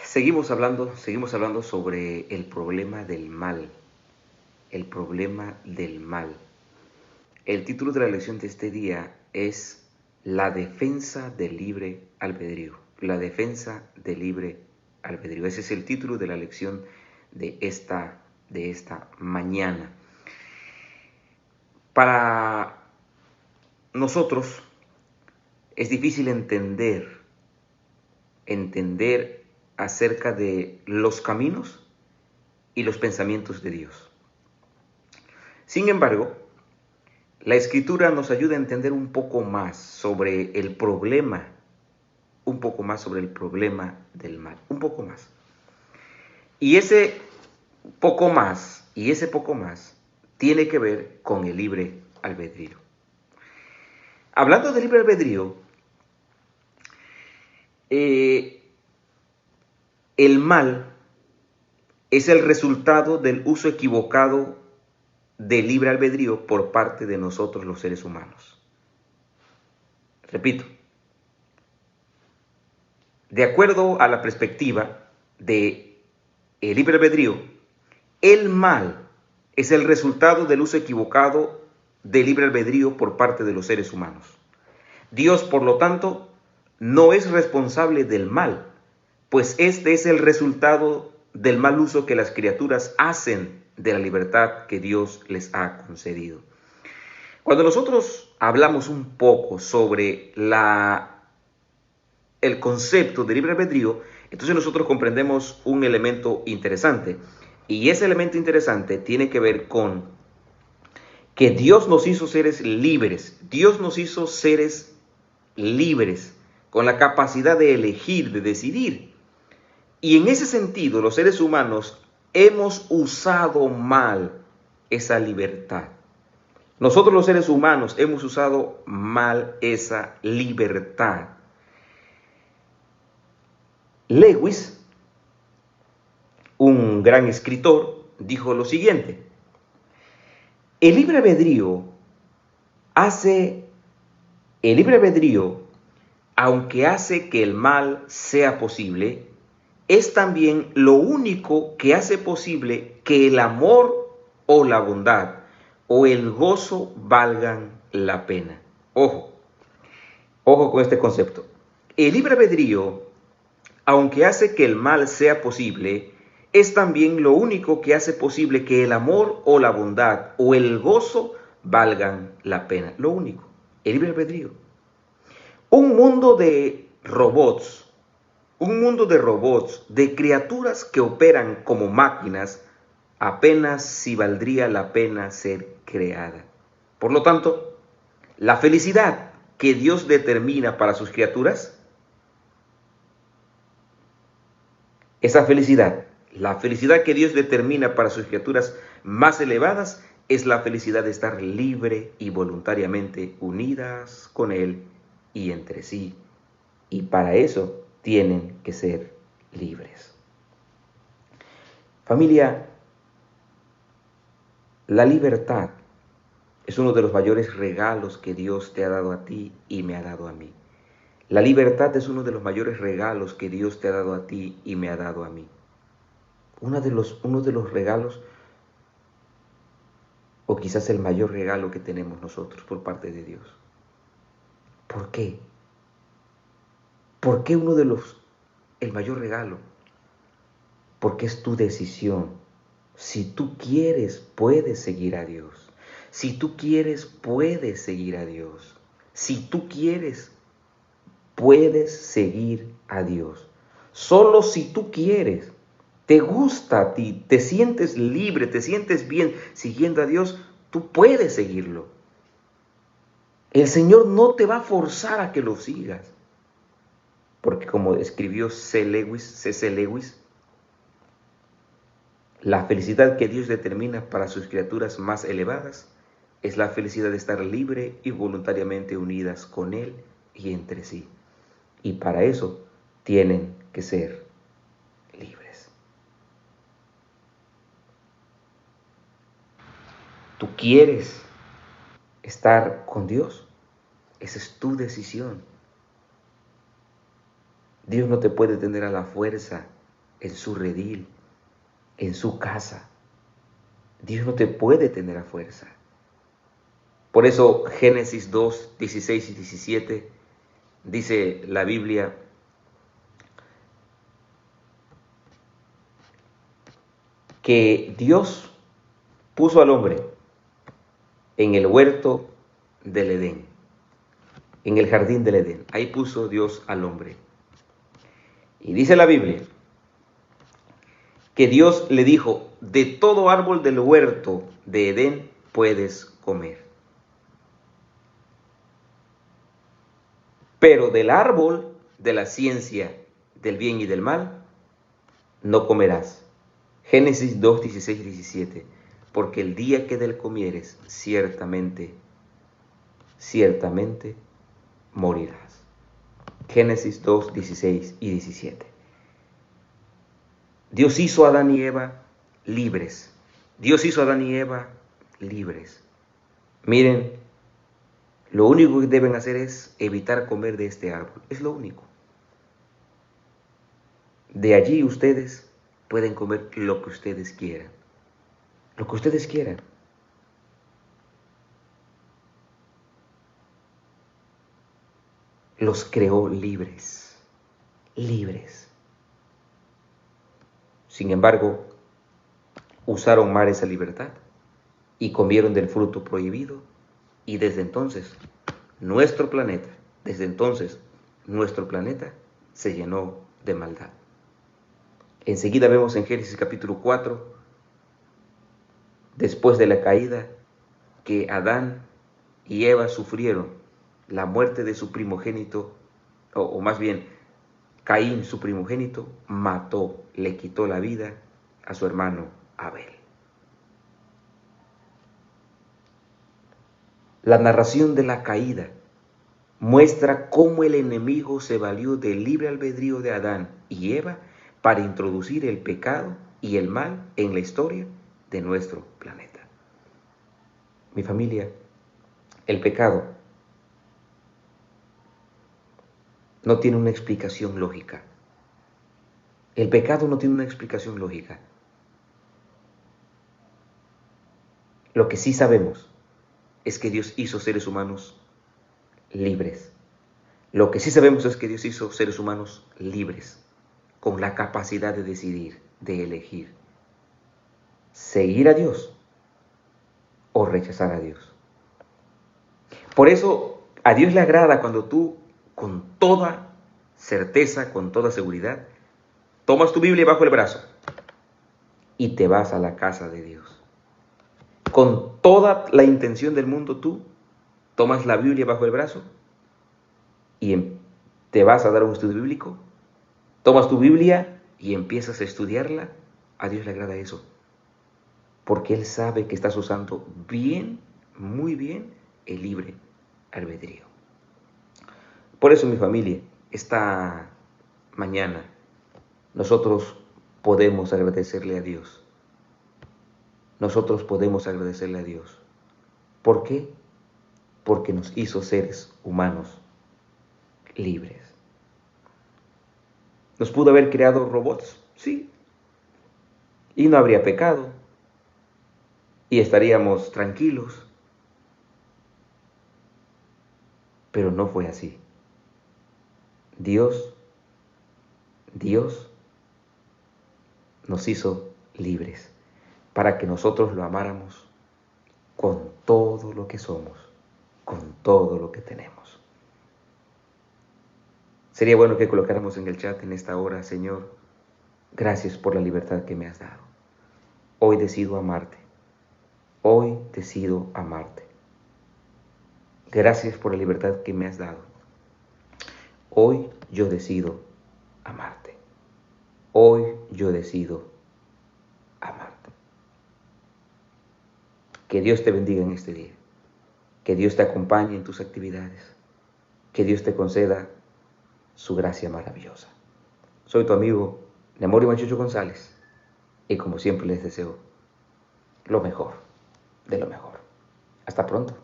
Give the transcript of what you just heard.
Seguimos hablando sobre el problema del mal. El problema del mal. El título de la lección de este día es La defensa del libre albedrío. La defensa del libre albedrío. Ese es el título de la lección de esta mañana. Para nosotros es difícil entender acerca de los caminos y los pensamientos de Dios. Sin embargo, la Escritura nos ayuda a entender un poco más sobre el problema del mal, un poco más. Y ese poco más tiene que ver con el libre albedrío. Hablando de libre albedrío, el mal es el resultado del uso equivocado del libre albedrío por parte de nosotros los seres humanos. Repito, de acuerdo a la perspectiva de el libre albedrío, el mal es el resultado del uso equivocado del libre albedrío por parte de los seres humanos. Dios, por lo tanto, no es responsable del mal, pues este es el resultado del mal uso que las criaturas hacen de la libertad que Dios les ha concedido. Cuando nosotros hablamos un poco sobre el concepto de libre albedrío, entonces nosotros comprendemos un elemento interesante. Y ese elemento interesante tiene que ver con que Dios nos hizo seres libres. Dios nos hizo seres libres, con la capacidad de elegir, de decidir. Y en ese sentido, los seres humanos hemos usado mal esa libertad. Nosotros los seres humanos hemos usado mal esa libertad. Lewis, un gran escritor, dijo lo siguiente: el libre albedrío, aunque hace que el mal sea posible, es también lo único que hace posible que el amor o la bondad o el gozo valgan la pena. Ojo con este concepto. El libre albedrío, aunque hace que el mal sea posible, es también lo único que hace posible que el amor o la bondad o el gozo valgan la pena. Lo único, el libre albedrío. Un mundo de robots, de criaturas que operan como máquinas, apenas si valdría la pena ser creada. Por lo tanto, la felicidad que Dios determina para sus criaturas, la felicidad que Dios determina para sus criaturas más elevadas, es la felicidad de estar libre y voluntariamente unidas con Él y entre sí. Y para eso tienen que ser libres. Familia, la libertad es uno de los mayores regalos que Dios te ha dado a ti y me ha dado a mí. La libertad es uno de los mayores regalos que Dios te ha dado a ti y me ha dado a mí. Uno de los regalos, o quizás el mayor regalo que tenemos nosotros por parte de Dios. ¿Por qué? ¿Por qué el mayor regalo? Porque es tu decisión. Si tú quieres, puedes seguir a Dios. Si tú quieres, puedes seguir a Dios. Si tú quieres, puedes seguir a Dios. Solo si tú quieres, te gusta a ti, te sientes libre, te sientes bien siguiendo a Dios, tú puedes seguirlo. El Señor no te va a forzar a que lo sigas. Porque como escribió C.S. Lewis, la felicidad que Dios determina para sus criaturas más elevadas es la felicidad de estar libre y voluntariamente unidas con Él y entre sí. Y para eso tienen que ser libres. ¿Tú quieres estar con Dios? Esa es tu decisión. Dios no te puede tener a la fuerza en su redil, en su casa. Dios no te puede tener a fuerza. Por eso Génesis 2, 16 y 17 dice la Biblia que Dios puso al hombre en el huerto del Edén, en el jardín del Edén. Ahí puso Dios al hombre. Y dice la Biblia que Dios le dijo, de todo árbol del huerto de Edén puedes comer. Pero del árbol de la ciencia del bien y del mal no comerás. Génesis 2, 16 y 17. Porque el día que del comieres, ciertamente morirás. Génesis 2, 16 y 17. Dios hizo a Adán y Eva libres. Dios hizo a Adán y Eva libres. Miren, lo único que deben hacer es evitar comer de este árbol. Es lo único. De allí ustedes pueden comer lo que ustedes quieran. Lo que ustedes quieran. Los creó libres. Libres. Sin embargo, usaron mal esa libertad y comieron del fruto prohibido. Y desde entonces, nuestro planeta se llenó de maldad. Enseguida vemos en Génesis capítulo 4, después de la caída, que Adán y Eva sufrieron la muerte de su primogénito, o más bien, Caín, su primogénito, le quitó la vida a su hermano Abel. La narración de la caída muestra cómo el enemigo se valió del libre albedrío de Adán y Eva para introducir el pecado y el mal en la historia de nuestro planeta. Mi familia, el pecado no tiene una explicación lógica. El pecado no tiene una explicación lógica. Lo que sí sabemos es que Dios hizo seres humanos libres. Lo que sí sabemos es que Dios hizo seres humanos libres, con la capacidad de decidir, de elegir, seguir a Dios o rechazar a Dios. Por eso a Dios le agrada cuando tú, con toda certeza, con toda seguridad, tomas tu Biblia bajo el brazo y te vas a la casa de Dios. Con toda la intención del mundo tú tomas la Biblia bajo el brazo y te vas a dar un estudio bíblico, tomas tu Biblia y empiezas a estudiarla. A Dios le agrada eso, porque Él sabe que estás usando bien, muy bien, el libre albedrío. Por eso, mi familia, esta mañana nosotros podemos agradecerle a Dios. Nosotros podemos agradecerle a Dios. ¿Por qué? Porque nos hizo seres humanos libres. ¿Nos pudo haber creado robots? Sí. Y no habría pecado. Y estaríamos tranquilos. Pero no fue así. Dios nos hizo libres para que nosotros lo amáramos con todo lo que somos, con todo lo que tenemos. Sería bueno que colocáramos en el chat en esta hora: Señor, gracias por la libertad que me has dado. Hoy decido amarte. Hoy decido amarte. Gracias por la libertad que me has dado. Hoy yo decido amarte. Hoy yo decido amarte. Que Dios te bendiga en este día. Que Dios te acompañe en tus actividades. Que Dios te conceda su gracia maravillosa. Soy tu amigo Nemorio Manchucho González y como siempre les deseo lo mejor de lo mejor. Hasta pronto.